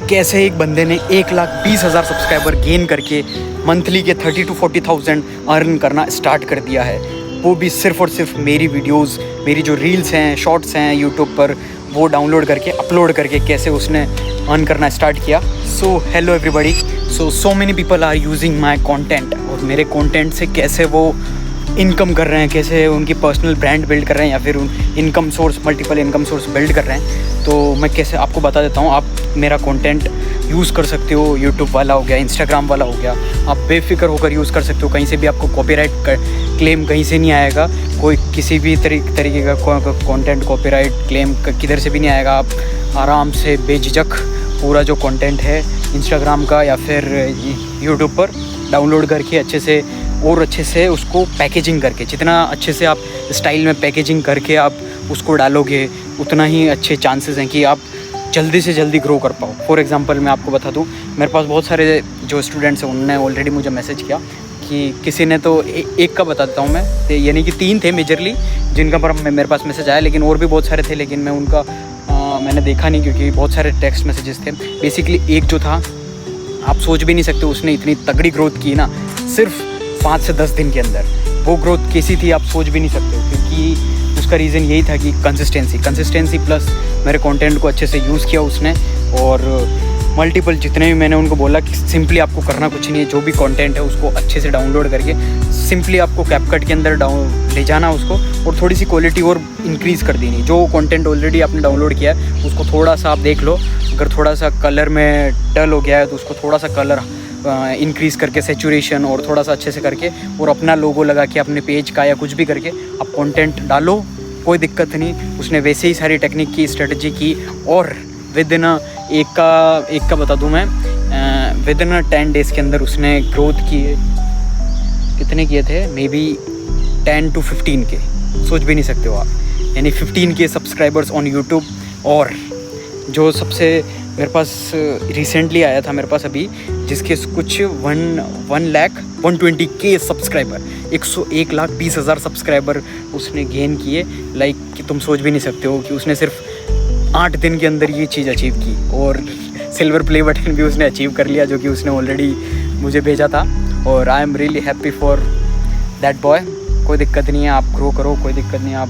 कैसे एक बंदे ने 1,20,000 सब्सक्राइबर गेन करके मंथली के 30 to 40,000 अर्न करना स्टार्ट कर दिया है, वो भी सिर्फ़ और सिर्फ मेरी वीडियोस, मेरी जो रील्स हैं, शॉर्ट्स हैं यूट्यूब पर, वो डाउनलोड करके अपलोड करके कैसे उसने अर्न करना स्टार्ट किया। So hello everybody, so many people are using my content, और मेरे कंटेंट से कैसे वो इनकम कर रहे हैं, कैसे उनकी पर्सनल ब्रांड बिल्ड कर रहे हैं, या फिर income source, multiple income source build कर रहे हैं। तो मैं कैसे आपको बता देता हूँ। आप मेरा कंटेंट यूज़ कर सकते हो, यूट्यूब वाला हो गया, इंस्टाग्राम वाला हो गया, आप बेफिक्र होकर यूज़ कर सकते हो। कहीं से भी आपको कॉपीराइट क्लेम कहीं से नहीं आएगा, कोई किसी भी तरीके का कंटेंट कॉपीराइट क्लेम किधर से भी नहीं आएगा। आप आराम से बेझिझक पूरा जो कंटेंट है इंस्टाग्राम का या फिर यूट्यूब पर डाउनलोड करके अच्छे से उसको पैकेजिंग करके, जितना अच्छे से आप स्टाइल में पैकेजिंग करके आप उसको डालोगे, उतना ही अच्छे चांसेस हैं कि आप जल्दी से जल्दी ग्रो कर पाओ। फॉर एग्जांपल मैं आपको बता दूं, मेरे पास बहुत सारे जो स्टूडेंट्स हैं उन्होंने ऑलरेडी मुझे मैसेज किया कि किसी ने तो एक का बता देता हूँ मैं, यानी कि 3 थे मेजरली जिनका पर मेरे पास मैसेज आया, लेकिन और भी बहुत सारे थे, लेकिन मैं उनका मैंने देखा नहीं क्योंकि बहुत सारे टेक्स्ट मैसेजेस थे। बेसिकली एक जो था, आप सोच भी नहीं सकते उसने इतनी तगड़ी ग्रोथ की ना सिर्फ 5 से 10 दिन के अंदर। वो ग्रोथ कैसी थी आप सोच भी नहीं सकते हो, क्योंकि उसका रीज़न यही था कि कंसिस्टेंसी प्लस मेरे कंटेंट को अच्छे से यूज़ किया उसने। और मल्टीपल जितने भी मैंने उनको बोला कि सिंपली आपको करना कुछ नहीं है, जो भी कंटेंट है उसको अच्छे से डाउनलोड करके सिंपली आपको कैपकट के अंदर ले जाना उसको, और थोड़ी सी क्वालिटी और इंक्रीज़ कर देनी। जो कंटेंट ऑलरेडी आपने डाउनलोड किया है उसको थोड़ा सा आप देख लो, अगर थोड़ा सा कलर में डल हो गया है तो उसको थोड़ा सा कलर इंक्रीज़ करके, सैचुरेशन और थोड़ा सा अच्छे से करके, और अपना लोगो लगा के अपने पेज का या कुछ भी करके आप कंटेंट डालो, कोई दिक्कत नहीं। उसने वैसे ही सारी टेक्निक की, स्ट्रेटजी की, और विद इन एक का बता दूं मैं, विद इन 10 डेज़ के अंदर उसने ग्रोथ किए। कितने किए थे? मे बी 10 to 15 के, सोच भी नहीं सकते हो आप, यानी 15 के सब्सक्राइबर्स ऑन यूट्यूब। और जो सबसे मेरे पास रिसेंटली आया था मेरे पास अभी, जिसके कुछ 1,20,000 के सब्सक्राइबर, 1,20,000 सब्सक्राइबर उसने गेन किए। लाइक कि तुम सोच भी नहीं सकते हो कि उसने सिर्फ 8 दिन के अंदर ये चीज़ अचीव की, और सिल्वर प्ले बटन भी उसने अचीव कर लिया, जो कि उसने ऑलरेडी मुझे भेजा था। और I am really happy for that boy. कोई दिक्कत नहीं है, आप ग्रो करो, कोई दिक्कत नहीं है, आप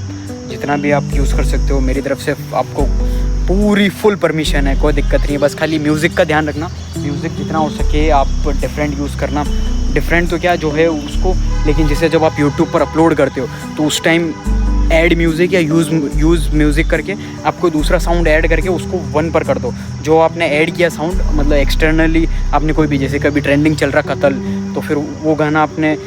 जितना भी आप यूज़ कर सकते हो, मेरी तरफ से आपको पूरी फुल परमिशन है, कोई दिक्कत नहीं है। बस खाली म्यूज़िक का ध्यान रखना, म्यूज़िक जितना हो सके आप डिफरेंट यूज़ करना। डिफरेंट तो क्या जो है उसको, लेकिन जैसे जब आप यूट्यूब पर अपलोड करते हो तो उस टाइम ऐड म्यूज़िक या यूज़ म्यूज़िक करके आपको दूसरा साउंड ऐड करके उसको 1 पर कर दो। जो आपने ऐड किया साउंड, मतलब एक्सटर्नली आपने कोई भी, जैसे कभी ट्रेंडिंग चल रहा कतल, तो फिर वो गाना आपने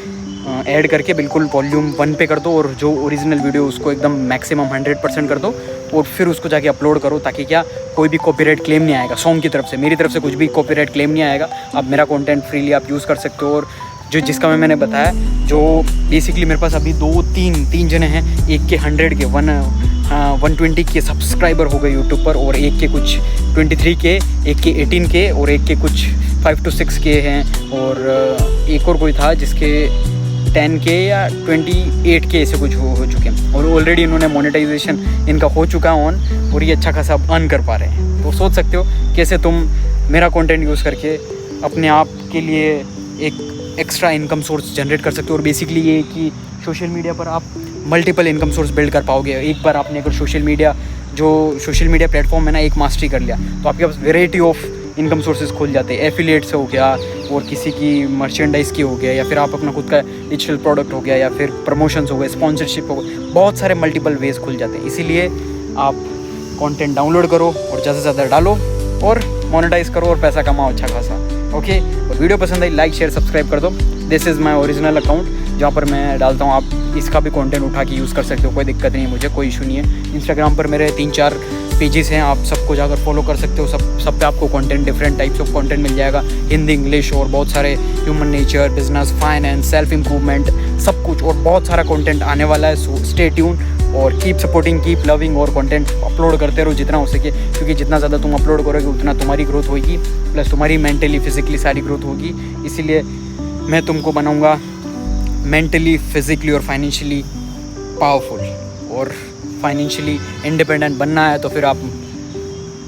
ऐड करके बिल्कुल वॉल्यूम 1 पे कर दो, और जो ओरिजिनल वीडियो उसको एकदम मैक्सिमम 100% कर दो, और फिर उसको जाके अपलोड करो, ताकि क्या कोई भी कॉपीराइट क्लेम नहीं आएगा सॉन्ग की तरफ से। मेरी तरफ से कुछ भी कॉपीराइट क्लेम नहीं आएगा। आप मेरा कंटेंट फ्रीली आप यूज़ कर सकते हो। और जो जिसका मैंने बताया, जो बेसिकली मेरे पास अभी 2-3 जने हैं, एक के 100 के 120 के सब्सक्राइबर हो गए यूट्यूब पर, और एक के कुछ 23 के, एक के 18 के, और एक के कुछ 5 to 6 के हैं, और एक और कोई था जिसके 10 के या 28 के ऐसे कुछ हो चुके हैं, और ऑलरेडी इन्होंने मोनेटाइजेशन इनका हो चुका है ऑन, और ये अच्छा खासा अर्न कर पा रहे हैं। तो सोच सकते हो कैसे तुम मेरा कंटेंट यूज़ करके अपने आप के लिए एक एक्स्ट्रा इनकम सोर्स जनरेट कर सकते हो। और बेसिकली ये कि सोशल मीडिया पर आप मल्टीपल इनकम सोर्स बिल्ड कर पाओगे। एक बार आपने अगर सोशल मीडिया प्लेटफॉर्म है ना, एक मास्टरी कर लिया, तो आपके पास वेराइटी ऑफ इनकम सोर्सेज खुल जाते हैं। एफिलिएट से हो गया, और किसी की मर्चेंडाइज़ की हो गया, या फिर आप अपना खुद का डिजिटल प्रोडक्ट हो गया, या फिर प्रमोशंस हो गए, स्पॉन्सरशिप हो गए, बहुत सारे मल्टीपल वेज खुल जाते हैं। इसीलिए आप कंटेंट डाउनलोड करो और ज़्यादा से ज़्यादा डालो और मोनेटाइज करो और पैसा कमाओ अच्छा खासा। ओके, और वीडियो पसंद आई लाइक शेयर सब्सक्राइब कर दो। This is my original account, जहाँ पर मैं डालता हूँ, आप इसका भी कंटेंट उठा के यूज़ कर सकते हो, कोई दिक्कत नहीं है, मुझे कोई इशू नहीं है। इंस्टाग्राम पर मेरे 3-4 पेजेस हैं, आप सबको जाकर फॉलो कर सकते हो। सब पे आपको content, different types of content मिल जाएगा, हिंदी, इंग्लिश, और बहुत सारे human nature, business, finance, self improvement, सब कुछ, और बहुत सारा कंटेंट आने वाला है। सो स्टे ट्यून और कीप सपोर्टिंग, कीप लविंग, और कंटेंट अपलोड करते रहो जितना हो सके, क्योंकि जितना ज़्यादा तुम अपलोड करोगे उतना तुम्हारी ग्रोथ होगी, प्लस तुम्हारी मेंटली फिजिकली सारी ग्रोथ होगी। इसीलिए मैं तुमको बनाऊँगा मेंटली, फिजिकली और फाइनेंशियली पावरफुल। और फाइनेंशियली इंडिपेंडेंट बनना है तो फिर आप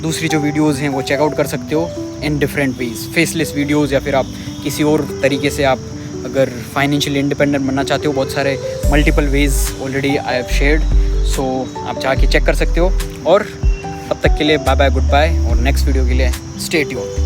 दूसरी जो वीडियोज़ हैं वो चेकआउट कर सकते हो। In different ways, faceless videos, या फिर आप किसी और तरीके से आप अगर फाइनेंशियली इंडिपेंडेंट बनना चाहते हो, बहुत सारे multiple ways already I have shared, so आप जाके चेक कर सकते हो। और तब तक के लिए बाय बाय, गुड बाय, और नेक्स्ट वीडियो के लिए स्टे ट्यून्ड।